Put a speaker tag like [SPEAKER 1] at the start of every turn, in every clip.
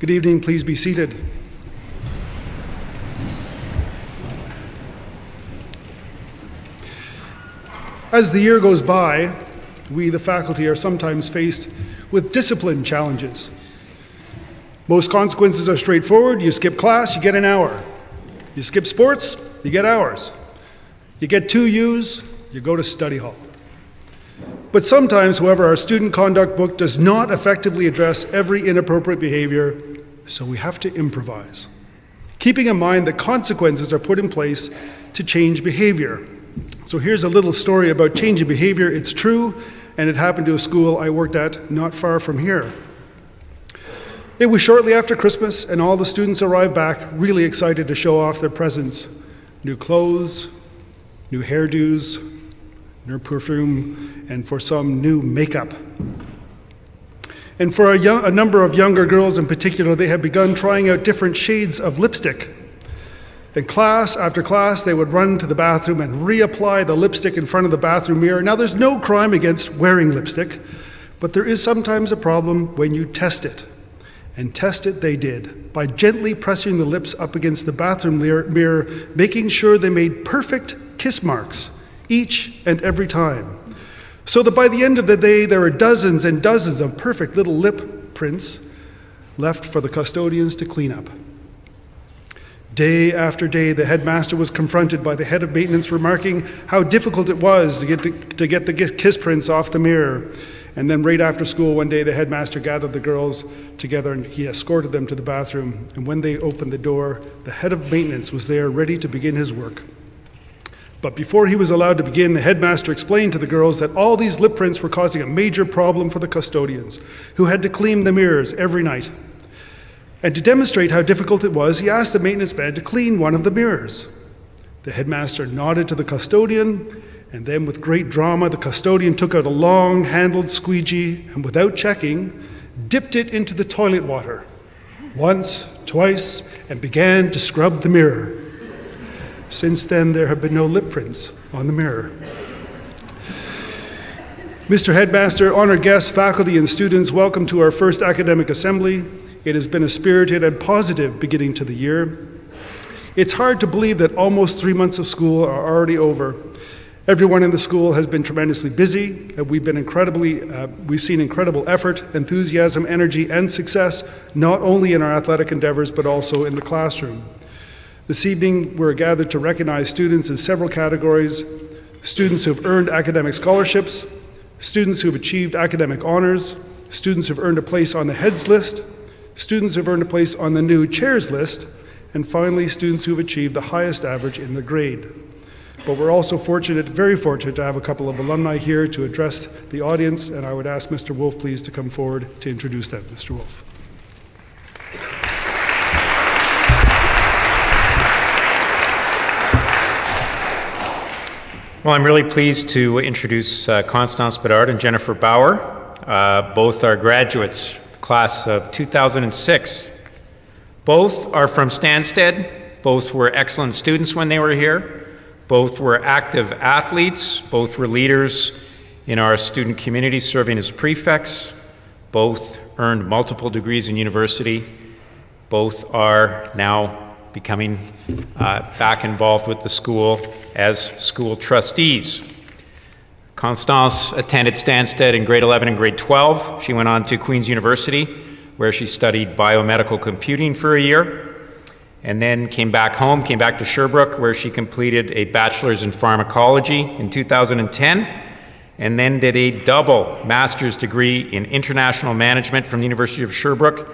[SPEAKER 1] Good evening, please be seated. As the year goes by, we, the faculty, are sometimes faced with discipline challenges. Most consequences are straightforward. You skip class, you get an hour. You skip sports, you get hours. You get 2 U's, you go to study hall. But sometimes, however, our student conduct book does not effectively address every inappropriate behavior, so we have to improvise, keeping in mind that consequences are put in place to change behavior. So here's a little story about changing behavior. It's true, and it happened to a school I worked at not far from here. It was shortly after Christmas, and all the students arrived back really excited to show off their presents. New clothes, new hairdos, new perfume, and for some, new makeup. And for a number of younger girls in particular, they had begun trying out different shades of lipstick. In class after class, they would run to the bathroom and reapply the lipstick in front of the bathroom mirror. Now, there's no crime against wearing lipstick, but there is sometimes a problem when you test it. And test it they did, by gently pressing the lips up against the bathroom mirror, making sure they made perfect kiss marks each and every time. So that by the end of the day, there were dozens and dozens of perfect little lip prints left for the custodians to clean up. Day after day, the headmaster was confronted by the head of maintenance remarking how difficult it was to get the kiss prints off the mirror. And then right after school one day, the headmaster gathered the girls together and he escorted them to the bathroom. And when they opened the door, the head of maintenance was there ready to begin his work. But before he was allowed to begin, the headmaster explained to the girls that all these lip prints were causing a major problem for the custodians, who had to clean the mirrors every night. And to demonstrate how difficult it was, he asked the maintenance man to clean one of the mirrors. The headmaster nodded to the custodian, and then with great drama, the custodian took out a long-handled squeegee and without checking, dipped it into the toilet water, once, twice, and began to scrub the mirror. Since then, there have been no lip prints on the mirror. Mr. Headmaster, honored guests, faculty, and students, welcome to our first academic assembly. It has been a spirited and positive beginning to the year. It's hard to believe that almost 3 months of school are already over. Everyone in the school has been tremendously busy. We've seen incredible effort, enthusiasm, energy, and success, not only in our athletic endeavors, but also in the classroom. This evening, we're gathered to recognize students in several categories: students who have earned academic scholarships, students who have achieved academic honors, students who have earned a place on the heads list, students who have earned a place on the new chairs list, and finally, students who have achieved the highest average in the grade. But we're also fortunate, very fortunate, to have a couple of alumni here to address the audience, and I would ask Mr. Wolf, please, to come forward to introduce them. Mr. Wolf.
[SPEAKER 2] Well, I'm really pleased to introduce Constance Bedard and Jennifer Bauer. Both are graduates, class of 2006. Both are from Stanstead. Both were excellent students when they were here. Both were active athletes. Both were leaders in our student community, serving as prefects. Both earned multiple degrees in university. Both are now becoming back involved with the school as school trustees. Constance attended Stanstead in grade 11 and grade 12. She went on to Queen's University, where she studied biomedical computing for a year, and then came back home, came back to Sherbrooke, where she completed a bachelor's in pharmacology in 2010, and then did a double master's degree in international management from the University of Sherbrooke,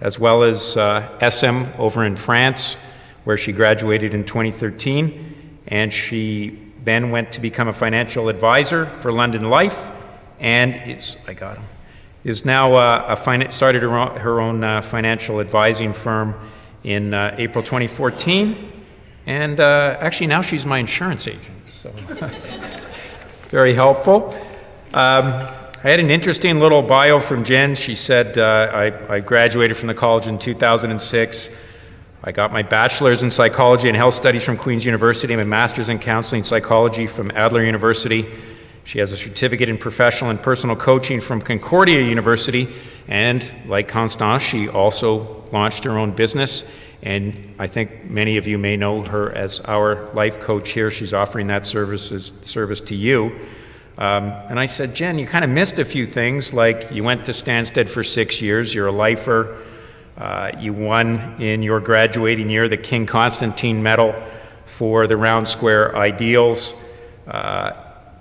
[SPEAKER 2] as well as SM over in France, where she graduated in 2013, and she then went to become a financial advisor for London Life, and is now started her own financial advising firm in April 2014, and actually now she's my insurance agent, so very helpful. I had an interesting little bio from Jen. She said, I graduated from the college in 2006. I got my bachelor's in psychology and health studies from Queen's University and my master's in counseling psychology from Adler University. She has a certificate in professional and personal coaching from Concordia University, and like Constance, she also launched her own business, and I think many of you may know her as our life coach here. She's offering that service to you. And I said, Jen, you kind of missed a few things, like you went to Stanstead for 6 years, you're a lifer, you won in your graduating year the King Constantine Medal for the Round Square Ideals.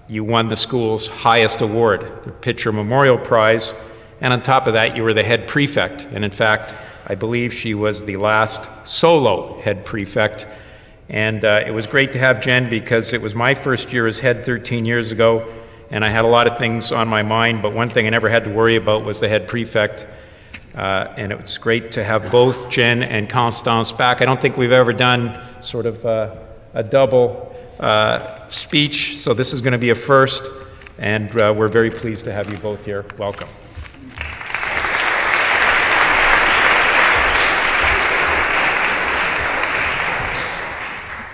[SPEAKER 2] You won the school's highest award, the Pitcher Memorial Prize, and on top of that, you were the head prefect. And in fact, I believe she was the last solo head prefect. And it was great to have Jen, because it was my first year as head 13 years ago, and I had a lot of things on my mind, but one thing I never had to worry about was the head prefect. And it was great to have both Jen and Constance back. I don't think we've ever done sort of a double speech, so this is going to be a first, and we're very pleased to have you both here. Welcome.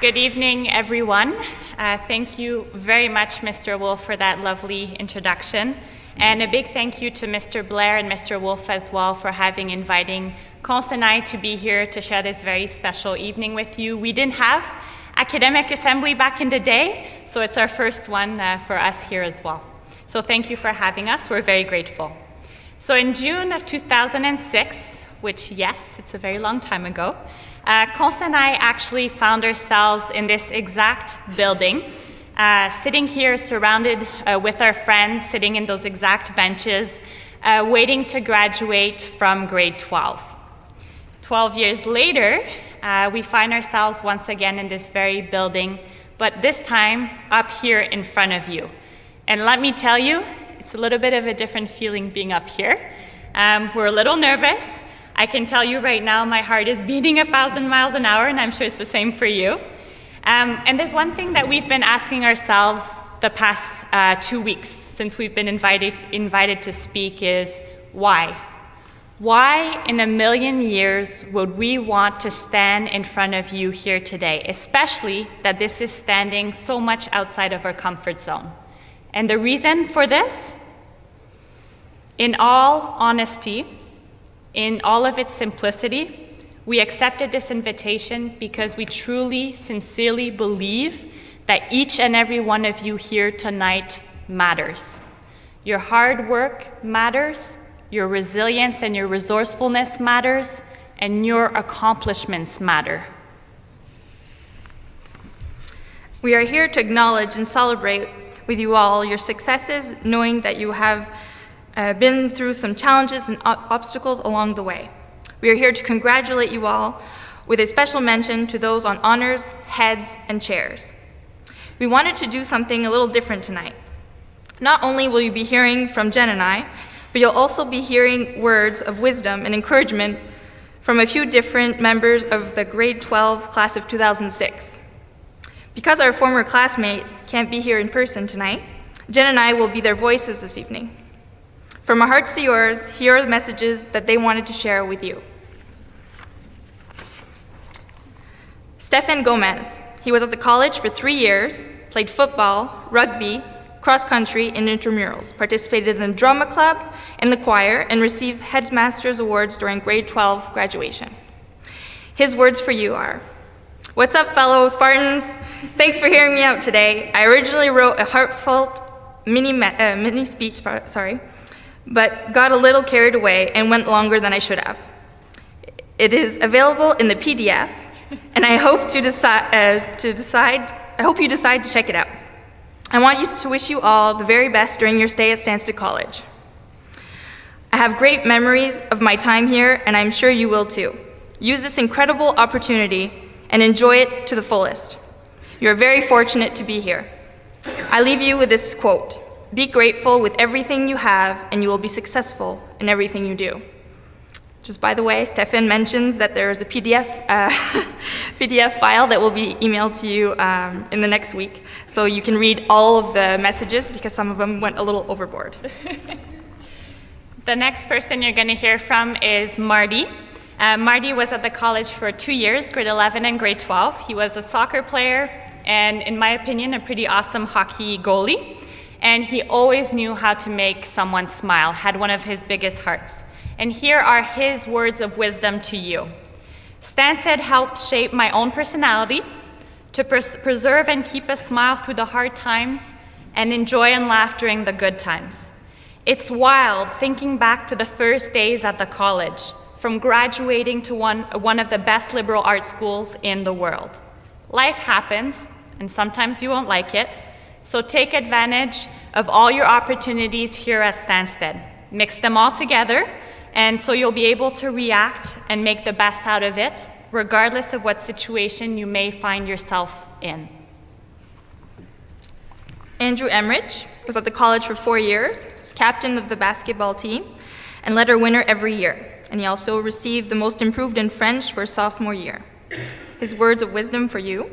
[SPEAKER 3] Good evening, everyone. Thank you very much, Mr. Wolf, for that lovely introduction. And a big thank you to Mr. Blair and Mr. Wolf as well for inviting Constance and I to be here to share this very special evening with you. We didn't have academic assembly back in the day, so it's our first one for us here as well. So thank you for having us. We're very grateful. So in June of 2006, which, yes, it's a very long time ago, Constance and I actually found ourselves in this exact building, sitting here surrounded with our friends, sitting in those exact benches, waiting to graduate from grade 12. 12 years later, we find ourselves once again in this very building, but this time up here in front of you. And let me tell you, it's a little bit of a different feeling being up here. We're a little nervous. I can tell you right now, my heart is beating 1,000 miles an hour, and I'm sure it's the same for you. And there's one thing that we've been asking ourselves the past 2 weeks since we've been invited to speak is, why? Why in a million years would we want to stand in front of you here today, especially that this is standing so much outside of our comfort zone? And the reason for this? In all honesty, in all of its simplicity, we accepted this invitation because we truly, sincerely believe that each and every one of you here tonight matters. Your hard work matters, your resilience and your resourcefulness matters, and your accomplishments matter.
[SPEAKER 4] We are here to acknowledge and celebrate with you all your successes, knowing that you have been through some challenges and obstacles along the way. We are here to congratulate you all with a special mention to those on honors, heads, and chairs. We wanted to do something a little different tonight. Not only will you be hearing from Jen and I, but you'll also be hearing words of wisdom and encouragement from a few different members of the grade 12 class of 2006. Because our former classmates can't be here in person tonight, Jen and I will be their voices this evening. From our hearts to yours, here are the messages that they wanted to share with you. Stefan Gomez. He was at the college for 3 years, played football, rugby, cross-country, and intramurals, participated in the drama club and the choir, and received Headmaster's awards during grade 12 graduation. His words for you are, "What's up, fellow Spartans? Thanks for hearing me out today. I originally wrote a heartfelt mini speech, but got a little carried away and went longer than I should have. It is available in the PDF, and I hope you decide to check it out. I want you to wish you all the very best during your stay at Stanstead College. I have great memories of my time here, and I'm sure you will too. Use this incredible opportunity and enjoy it to the fullest. You are very fortunate to be here. I leave you with this quote: be grateful with everything you have, and you will be successful in everything you do." Just by the way, Stefan mentions that there is a PDF file that will be emailed to you in the next week, so you can read all of the messages because some of them went a little overboard.
[SPEAKER 3] The next person you're going to hear from is Marty. Marty was at the college for 2 years, grade 11 and grade 12. He was a soccer player and, in my opinion, a pretty awesome hockey goalie. And he always knew how to make someone smile, had one of his biggest hearts. And here are his words of wisdom to you. Stanstead helped shape my own personality, to preserve and keep a smile through the hard times, and enjoy and laugh during the good times. It's wild thinking back to the first days at the college, from graduating to one of the best liberal arts schools in the world. Life happens, and sometimes you won't like it, so take advantage of all your opportunities here at Stanstead. Mix them all together, and so you'll be able to react and make the best out of it, regardless of what situation you may find yourself in.
[SPEAKER 4] Andrew Emmerich was at the college for 4 years, was captain of the basketball team, and letter winner every year. And he also received the most improved in French for his sophomore year. His words of wisdom for you: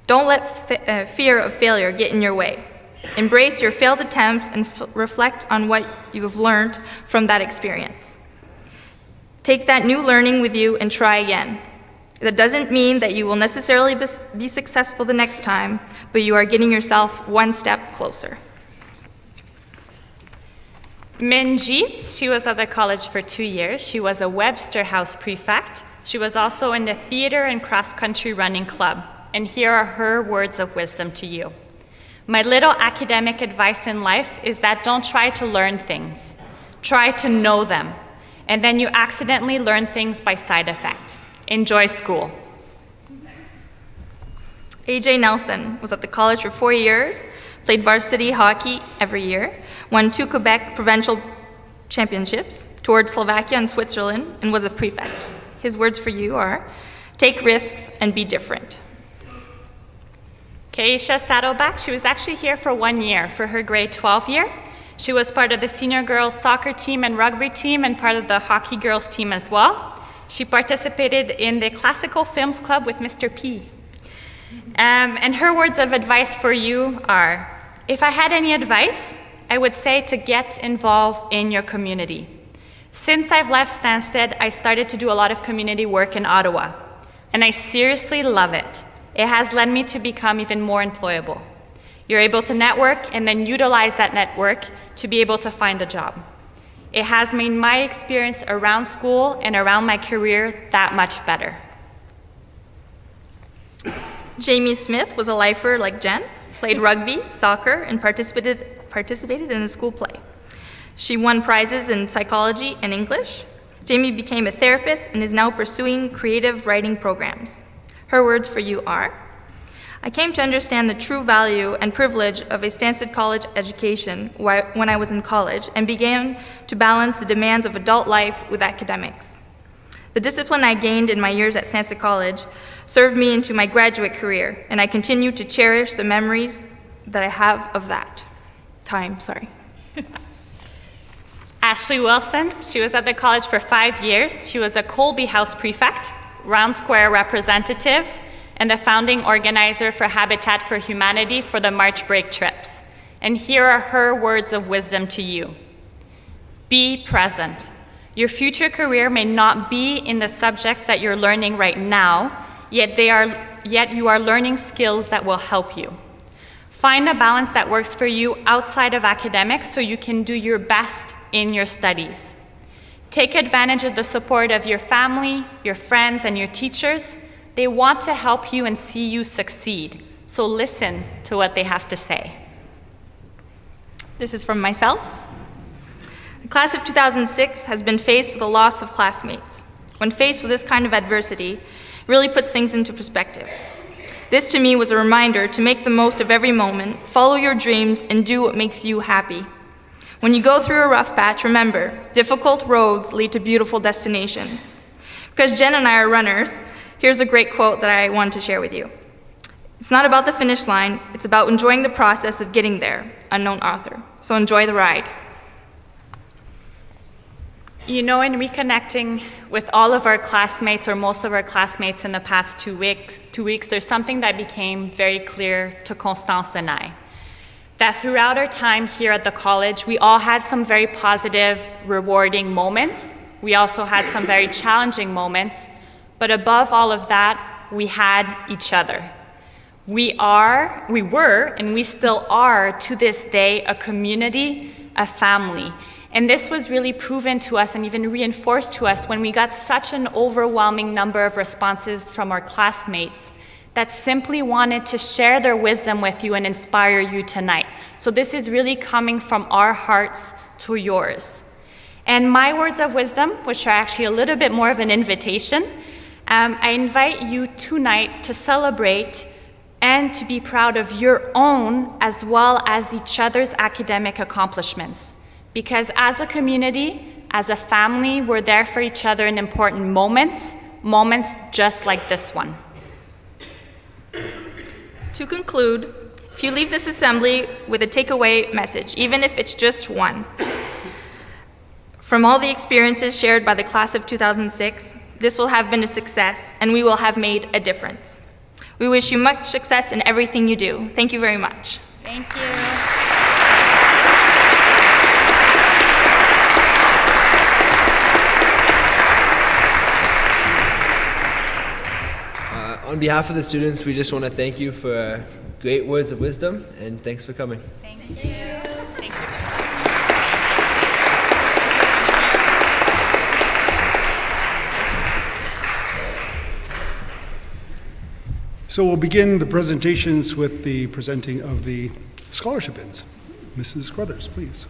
[SPEAKER 4] don't let fear of failure get in your way. Embrace your failed attempts and reflect on what you have learned from that experience. Take that new learning with you and try again. That doesn't mean that you will necessarily be successful the next time, but you are getting yourself one step closer.
[SPEAKER 3] Minji, she was at the college for 2 years. She was a Webster House prefect. She was also in the theater and cross-country running club. And here are her words of wisdom to you. My little academic advice in life is that don't try to learn things. Try to know them. And then you accidentally learn things by side effect. Enjoy school.
[SPEAKER 4] AJ Nelson was at the college for 4 years, played varsity hockey every year, won 2 Quebec provincial championships, toured Slovakia and Switzerland, and was a prefect. His words for you are: take risks and be different.
[SPEAKER 3] Keisha Saddleback, she was actually here for 1 year for her grade 12 year. She was part of the senior girls soccer team and rugby team and part of the hockey girls team as well. She participated in the Classical Films Club with Mr. P. And her words of advice for you are: if I had any advice, I would say to get involved in your community. Since I've left Stanstead, I started to do a lot of community work in Ottawa, and I seriously love it. It has led me to become even more employable. You're able to network and then utilize that network to be able to find a job. It has made my experience around school and around my career that much better.
[SPEAKER 4] Jamie Smith was a lifer like Jen, played rugby, soccer, and participated in the school play. She won prizes in psychology and English. Jamie became a therapist and is now pursuing creative writing programs. Her words for you are: I came to understand the true value and privilege of a Stanstead College education when I was in college and began to balance the demands of adult life with academics. The discipline I gained in my years at Stanstead College served me into my graduate career, and I continue to cherish the memories that I have of that time.
[SPEAKER 3] Ashley Wilson, she was at the college for 5 years. She was a Colby House prefect, Round Square representative, and the founding organizer for Habitat for Humanity for the March break trips. And here are her words of wisdom to you. Be present. Your future career may not be in the subjects that you're learning right now, yet you are learning skills that will help you. Find a balance that works for you outside of academics so you can do your best in your studies. Take advantage of the support of your family, your friends, and your teachers. They want to help you and see you succeed, so listen to what they have to say.
[SPEAKER 4] This is from myself. The class of 2006 has been faced with the loss of classmates. When faced with this kind of adversity, it really puts things into perspective. This to me was a reminder to make the most of every moment, follow your dreams, and do what makes you happy. When you go through a rough patch, remember, difficult roads lead to beautiful destinations. Because Jen and I are runners, here's a great quote that I wanted to share with you. It's not about the finish line, it's about enjoying the process of getting there, unknown author. So enjoy the ride.
[SPEAKER 3] You know, in reconnecting with all of our classmates, or most of our classmates in the past 2 weeks, there's something that became very clear to Constance and I. That throughout our time here at the college, we all had some very positive, rewarding moments. We also had some very challenging moments. But above all of that, we had each other. We were, and we still are, to this day, a community, a family. And this was really proven to us and even reinforced to us when we got such an overwhelming number of responses from our classmates that simply wanted to share their wisdom with you and inspire you tonight. So this is really coming from our hearts to yours. And my words of wisdom, which are actually a little bit more of an invitation, I invite you tonight to celebrate and to be proud of your own as well as each other's academic accomplishments. Because as a community, as a family, we're there for each other in important moments, moments just like this one.
[SPEAKER 4] To conclude, if you leave this assembly with a takeaway message, even if it's just one, from all the experiences shared by the class of 2006, this will have been a success and we will have made a difference. We wish you much success in everything you do. Thank you very much.
[SPEAKER 3] Thank you.
[SPEAKER 5] On behalf of the students, we just want to thank you for great words of wisdom, and thanks for coming.
[SPEAKER 3] Thank you. Thank you.
[SPEAKER 1] So we'll begin the presentations with the presenting of the scholarship bins. Mrs. Crothers, please.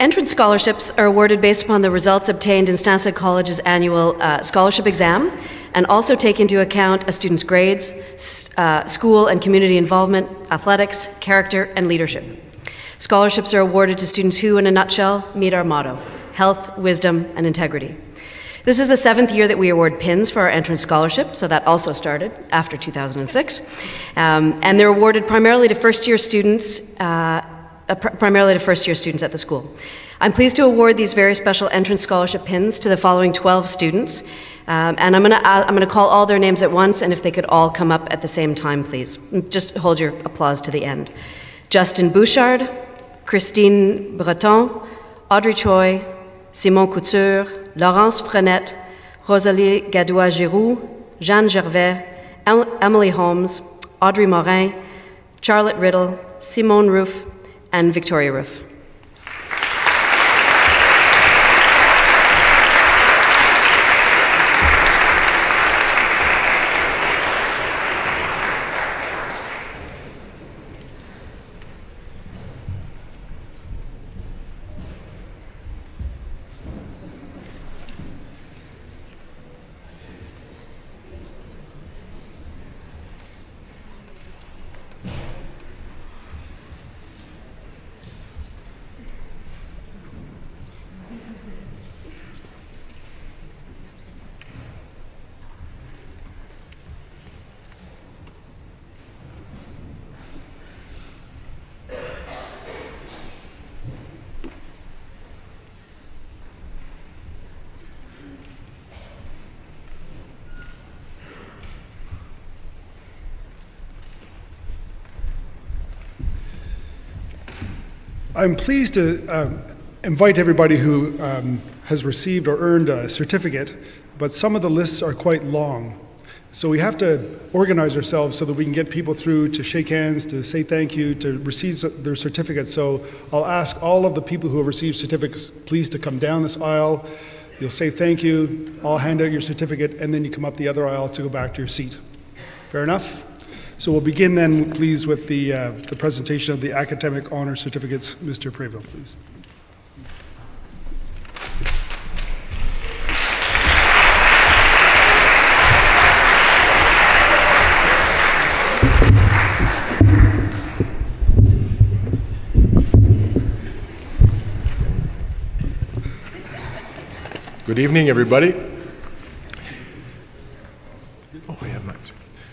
[SPEAKER 6] Entrance scholarships are awarded based upon the results obtained in Stanstead College's annual scholarship exam and also take into account a student's grades, school and community involvement, athletics, character, and leadership. Scholarships are awarded to students who, in a nutshell, meet our motto: health, wisdom, and integrity. This is the 7th year that we award pins for our entrance scholarship, so that also started after 2006. And they're awarded primarily to first-year students at the school. I'm pleased to award these very special entrance scholarship pins to the following 12 students. And I'm gonna call all their names at once, and if they could all come up at the same time, please. Just hold your applause to the end. Justin Bouchard, Christine Breton, Audrey Choi, Simon Couture, Laurence Frenette, Rosalie Gadois-Giroux, Jeanne Gervais, Emily Holmes, Audrey Morin, Charlotte Riddle, Simone Roof, and Victoria Roof.
[SPEAKER 1] I'm pleased to invite everybody who has received or earned a certificate, but some of the lists are quite long. So we have to organize ourselves so that we can get people through to shake hands, to say thank you, to receive their certificates. So I'll ask all of the people who have received certificates, please to come down this aisle. You'll say thank you, I'll hand out your certificate, and then you come up the other aisle to go back to your seat. Fair enough? So we'll begin then, please, with the presentation of the academic honor certificates. Mr. Préville, please.
[SPEAKER 7] Good evening, everybody.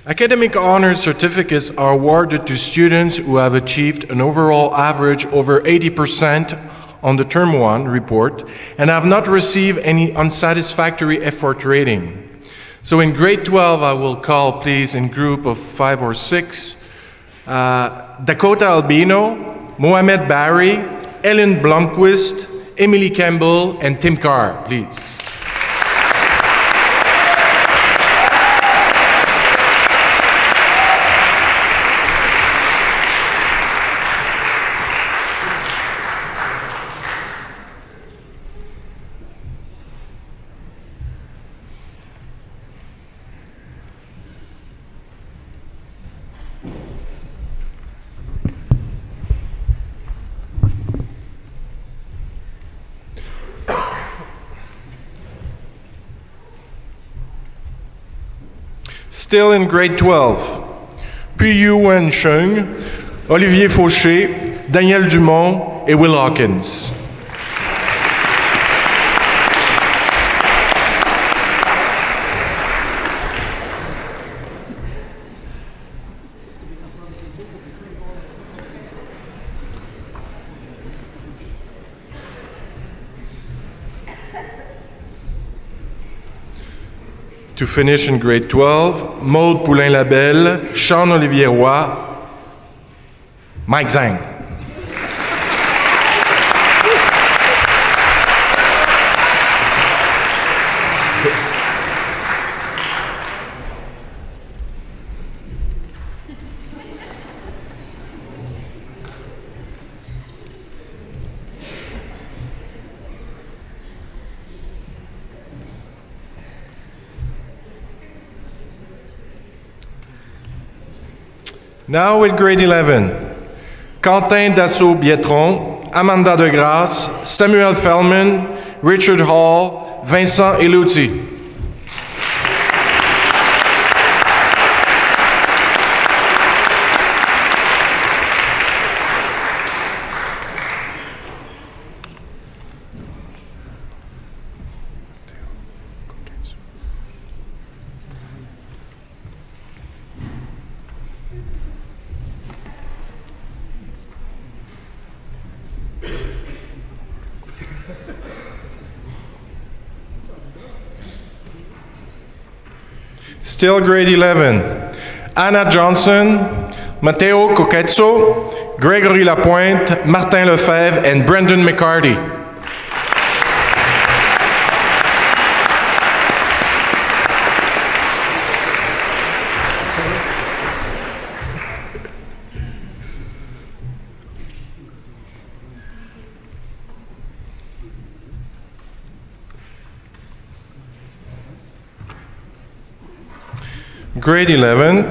[SPEAKER 7] Academic honors certificates are awarded to students who have achieved an overall average over 80% on the Term 1 report and have not received any unsatisfactory effort rating. So in grade 12, I will call, please, in group of 5 or 6, Dakota Albino, Mohamed Barry, Ellen Blomquist, Emily Campbell, and Tim Carr, please. Still in grade 12, Puyu Wen-Chung, Olivier Fauché, Daniel Dumont, et Will Hawkins. To finish in grade 12, Maude Poulain-Labelle, Sean-Olivier Roy, Mike Zhang. Now with grade 11, Quentin Dassault-Bietron, Amanda Degrasse, Samuel Fellman, Richard Hall, Vincent Eluti. Still grade 11, Anna Johnson, Matteo Coquetzo, Gregory Lapointe, Martin Lefebvre, and Brendan McCarty. Grade 11,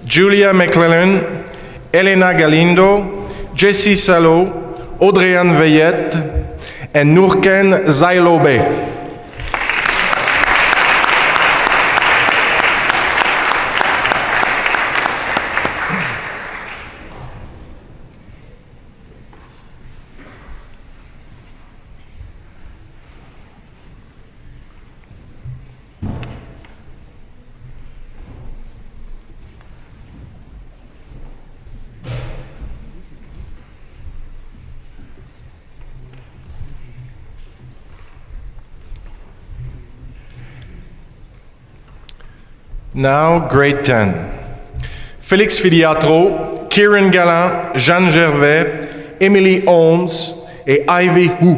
[SPEAKER 7] Julia McClellan, Elena Galindo, Jessie Salo, Audrey-Anne Veillette, and Nourken Zailobe. Now, grade 10. Félix Filiatro, Kieran Galland, Jeanne Gervais, Emily Holmes et Ivy Hu.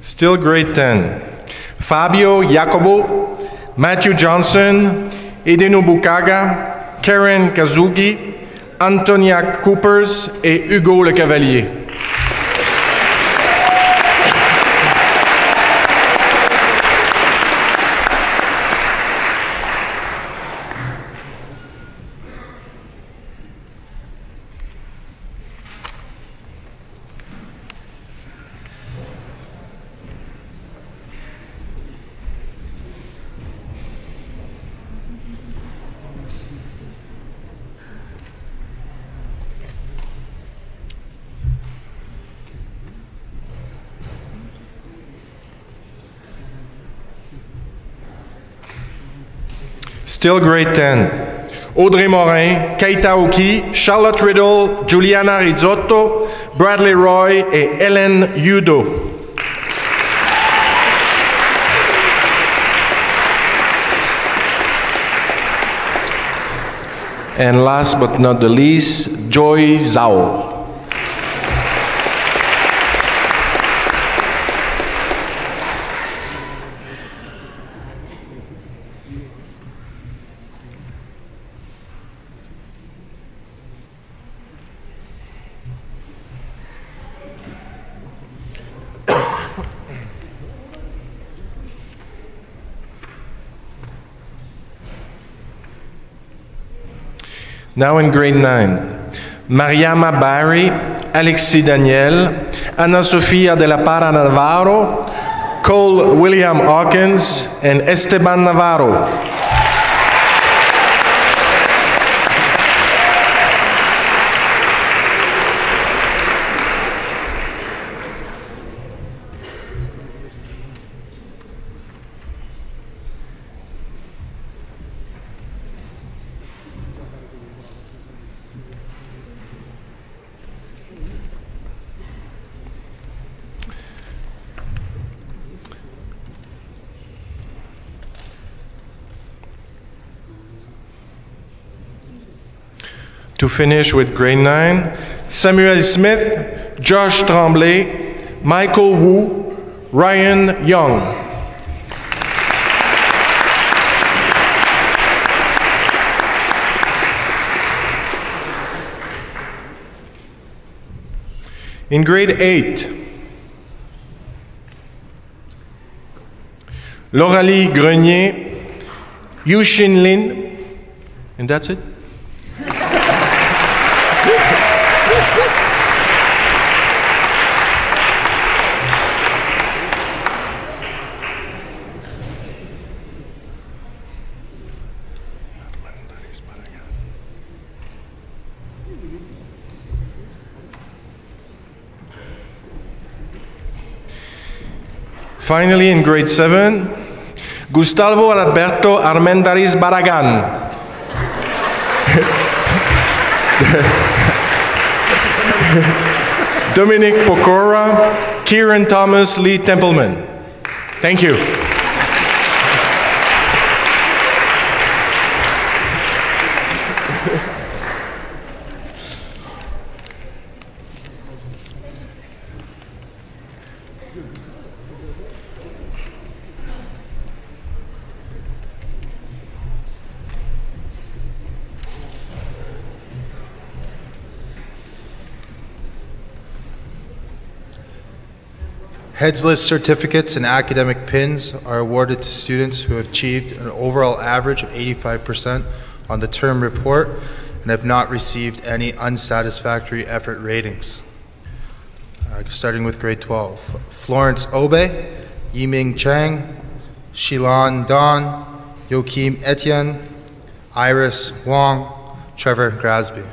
[SPEAKER 7] Still grade 10. Fabio Jacobo, Matthew Johnson, Edeno Bukaga, Karen Kazugi, Antonia Coopers et Hugo Le Cavalier. Still grade 10. Audrey Morin, Keita Oki, Charlotte Riddle, Juliana Rizzotto, Bradley Roy et Hélène Yudo. And last but not the least, Joy Zhao. Now in grade 9, Mariama Barry, Alexis Daniel, Ana Sofia de la Parra Navarro, Cole William Hawkins, and Esteban Navarro. To finish with grade 9, Samuel Smith, Josh Tremblay, Michael Wu, Ryan Young. In grade 8, Lauralie Grenier, Yushin Lin, and that's it? Finally, in grade 7, Gustavo Alberto Armendariz Barragan. Dominic Pokora, Kieran Thomas Lee Templeman. Thank you.
[SPEAKER 8] Heads List certificates and academic pins are awarded to students who have achieved an overall average of 85% on the term report and have not received any unsatisfactory effort ratings. Starting with grade 12. Florence Obe, Yiming Chang, Shilan Don, Joachim Etienne, Iris Wong, Trevor Grasby.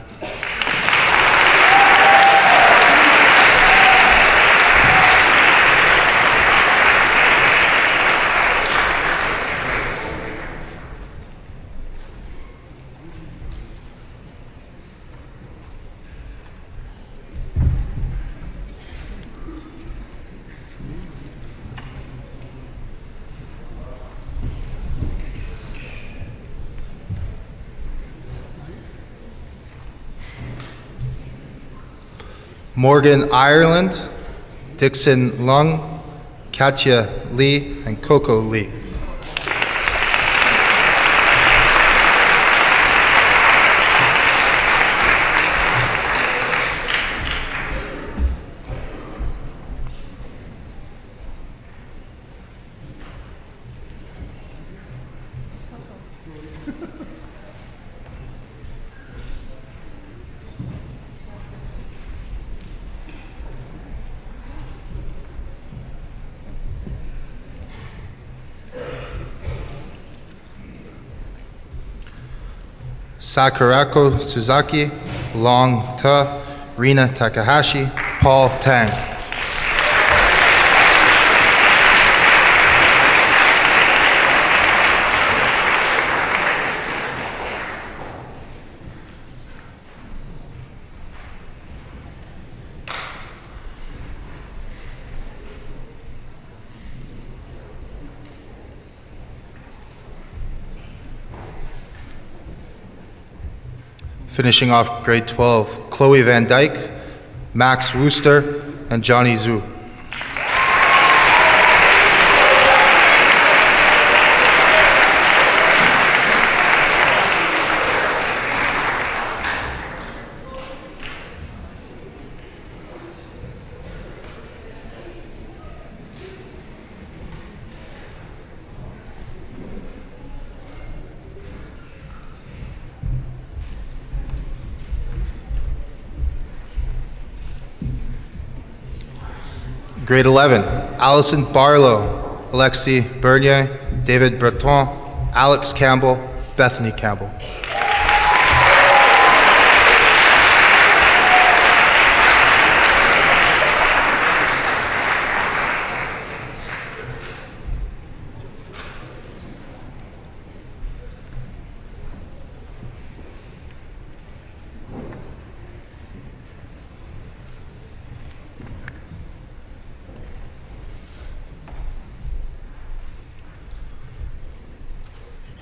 [SPEAKER 8] Morgan Ireland, Dixon Lung, Katya Lee, and Coco Lee. Sakurako Suzaki, Long Ta, Rina Takahashi, Paul Tang. Finishing off grade 12, Chloe Van Dyke, Max Wooster, and Johnny Zhu. Grade 11, Allison Barlow, Alexis Bernier, David Breton, Alex Campbell, Bethany Campbell.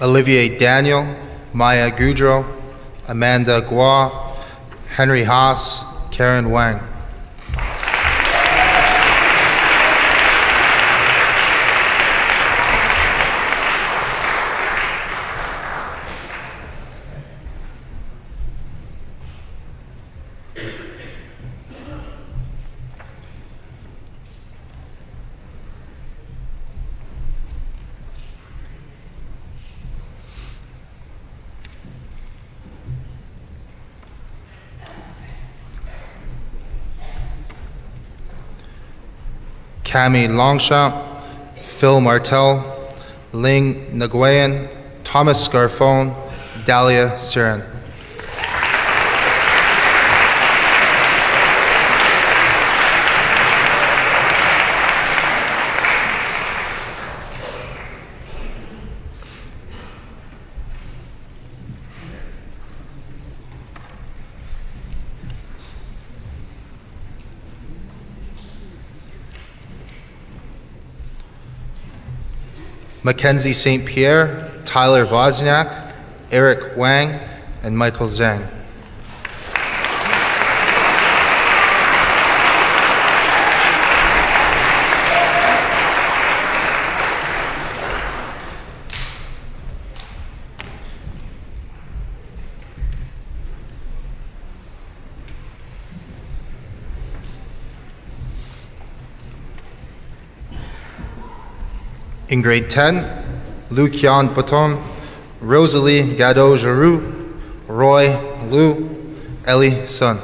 [SPEAKER 8] Olivier Daniel, Maya Goudreau, Amanda Gua, Henry Haas, Karen Wang. Cami Longchamp, Phil Martel, Ling Nguyen, Thomas Scarfone, Dahlia Siren. Mackenzie St. Pierre, Tyler Wozniak, Eric Wang, and Michael Zhang. In grade 10, Luc-Yan Baton, Rosalie Gado-Giroux, Roy Liu, Ellie Sun.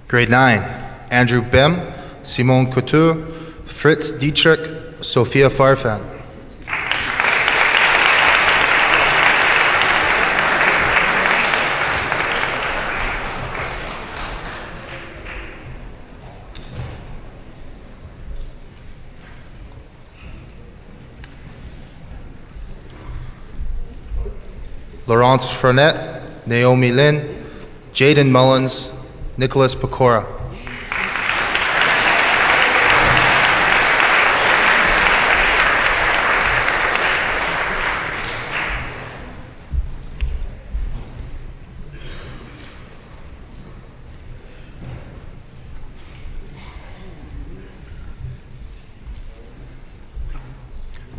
[SPEAKER 8] Grade 9, Andrew Bem, Simone Couture, Fritz Dietrich, Sophia Farfan. Laurence Frenette, Naomi Lin, Jaden Mullins, Nicholas Pecora.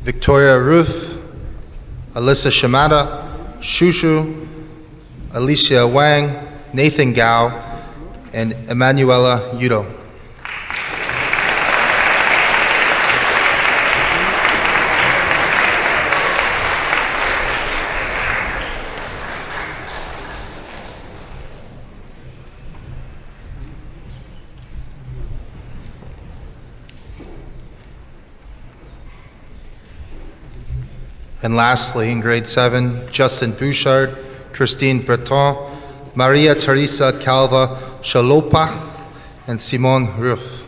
[SPEAKER 8] Victoria Ruth, Alyssa Shimada, Shushu, Alicia Wang, Nathan Gao, and Emanuela Udo. And lastly, in grade 7, Justin Bouchard, Christine Breton, Maria Teresa Calva Chalopa, and Simone Ruff.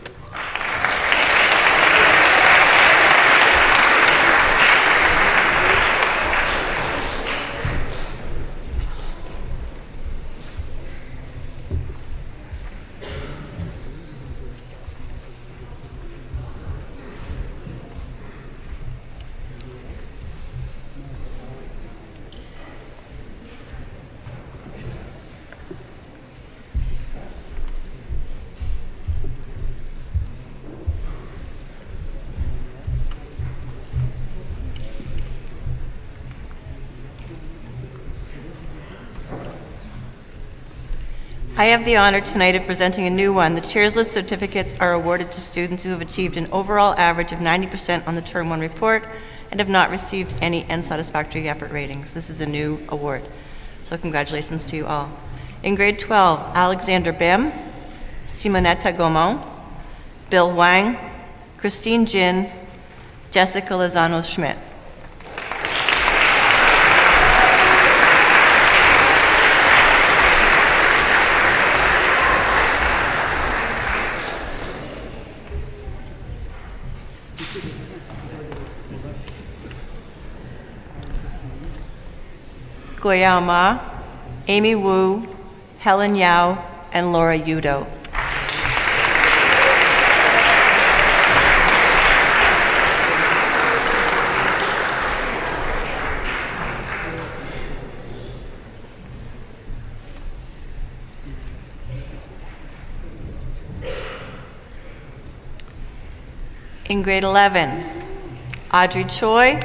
[SPEAKER 9] I have the honor tonight of presenting a new one. The Chair's List certificates are awarded to students who have achieved an overall average of 90% on the Term 1 report and have not received any unsatisfactory effort ratings. This is a new award. So congratulations to you all. In grade 12, Alexander Bim, Simonetta Gaumont, Bill Wang, Christine Jin, Jessica Lozano-Schmidt. Guiyao Ma, Amy Wu, Helen Yao, and Laura Udo. In grade 11, Audrey Choi,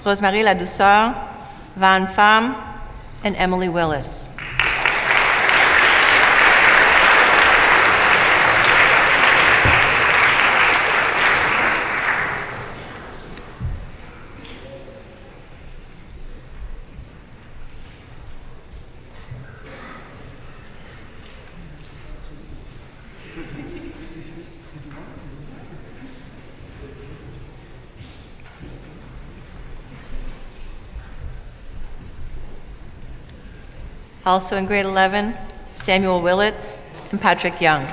[SPEAKER 9] Rosemarie Ladouceur, Van Pham, and Emily Willis. Also in grade 11, Samuel Willits and Patrick Young.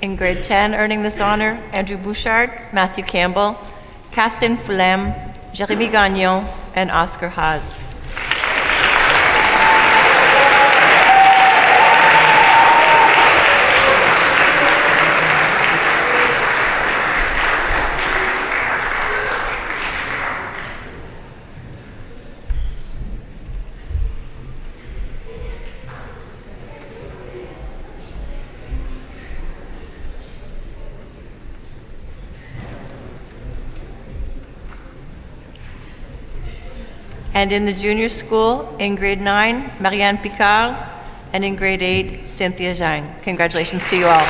[SPEAKER 9] In grade 10, earning this honor, Andrew Bouchard, Matthew Campbell, Kathleen Foulem, Jérémy Gagnon, and Oscar Haas. And in the junior school, in grade 9, Marianne Picard, and in grade 8, Cynthia Zhang. Congratulations to you all.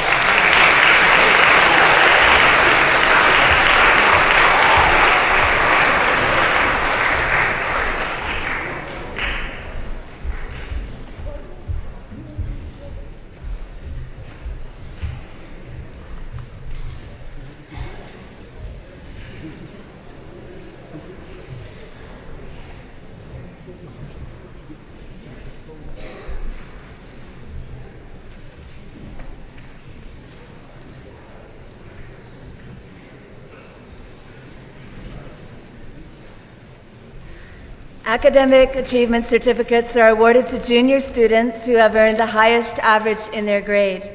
[SPEAKER 10] Academic achievement certificates are awarded to junior students who have earned the highest average in their grade.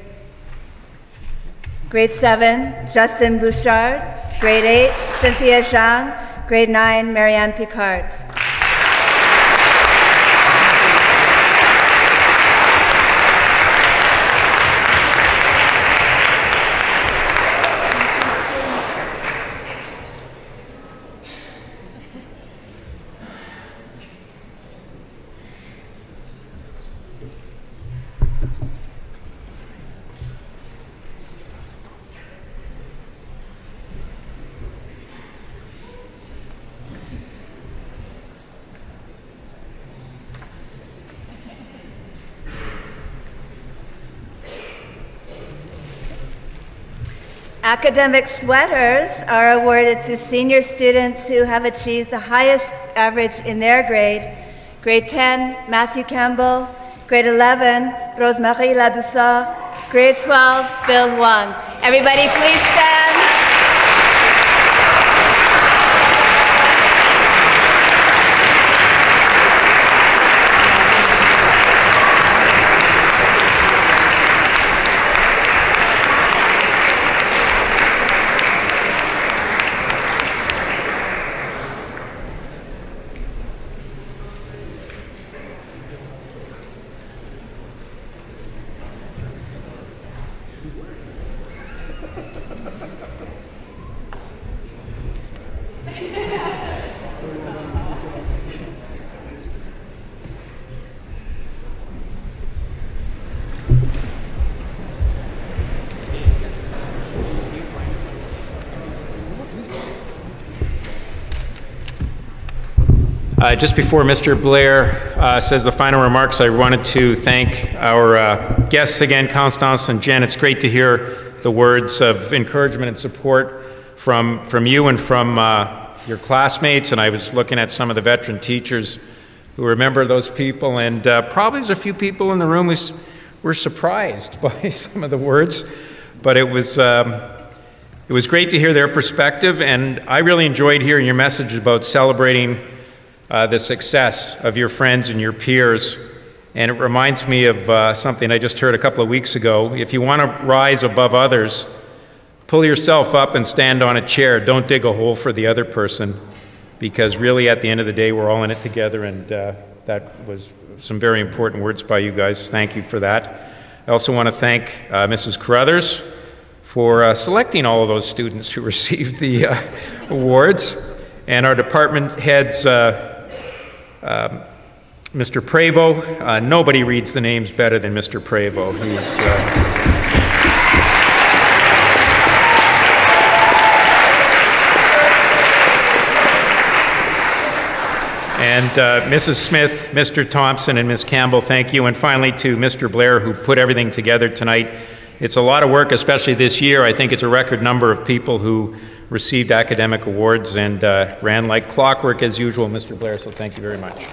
[SPEAKER 10] Grade 7, Justin Bouchard. Grade 8, Cynthia Zhang. Grade 9, Marianne Picard. Academic sweaters are awarded to senior students who have achieved the highest average in their grade. Grade 10, Matthew Campbell. Grade 11, Rosemarie Ladouceur. Grade 12, Bill Wang. Everybody please stand.
[SPEAKER 2] Just before Mr. Blair says the final remarks, I wanted to thank our guests again, Constance and Jen. It's great to hear the words of encouragement and support from you and from your classmates. And I was looking at some of the veteran teachers who remember those people, and probably there's a few people in the room who were surprised by some of the words, but it was great to hear their perspective, and I really enjoyed hearing your message about celebrating the success of your friends and your peers. And it reminds me of something I just heard a couple of weeks ago. If you want to rise above others, pull yourself up and stand on a chair. Don't dig a hole for the other person, because really at the end of the day, we're all in it together, and that was some very important words by you guys. Thank you for that. I also want to thank Mrs. Carruthers for selecting all of those students who received the awards, and our department heads, Mr. Prevost. Nobody reads the names better than Mr. Prevost. And Mrs. Smith, Mr. Thompson, and Ms. Campbell, thank you. And finally to Mr. Blair, who put everything together tonight. It's a lot of work, especially this year. I think it's a record number of people who received academic awards, and ran like clockwork as usual, Mr. Blair, so thank you very much.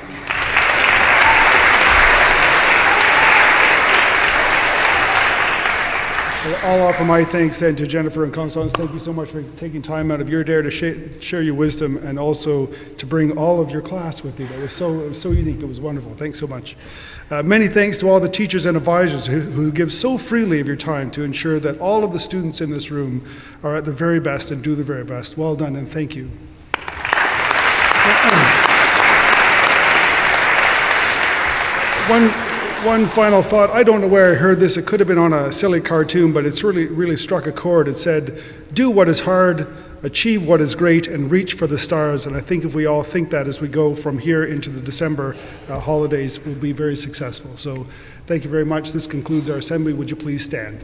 [SPEAKER 1] I'll offer my thanks then to Jennifer and Constance. Thank you so much for taking time out of your day to share your wisdom, and also to bring all of your class with you. It was so unique. It was wonderful. Thanks so much. Many thanks to all the teachers and advisors who give so freely of your time to ensure that all of the students in this room are at the very best and do the very best. Well done, and thank you. One final thought. I don't know where I heard this. It could have been on a silly cartoon, but it's really struck a chord. It said, "Do what is hard, achieve what is great, and reach for the stars." And I think if we all think that as we go from here into the December holidays, we'll be very successful. So thank you very much. This concludes our assembly. Would you please stand?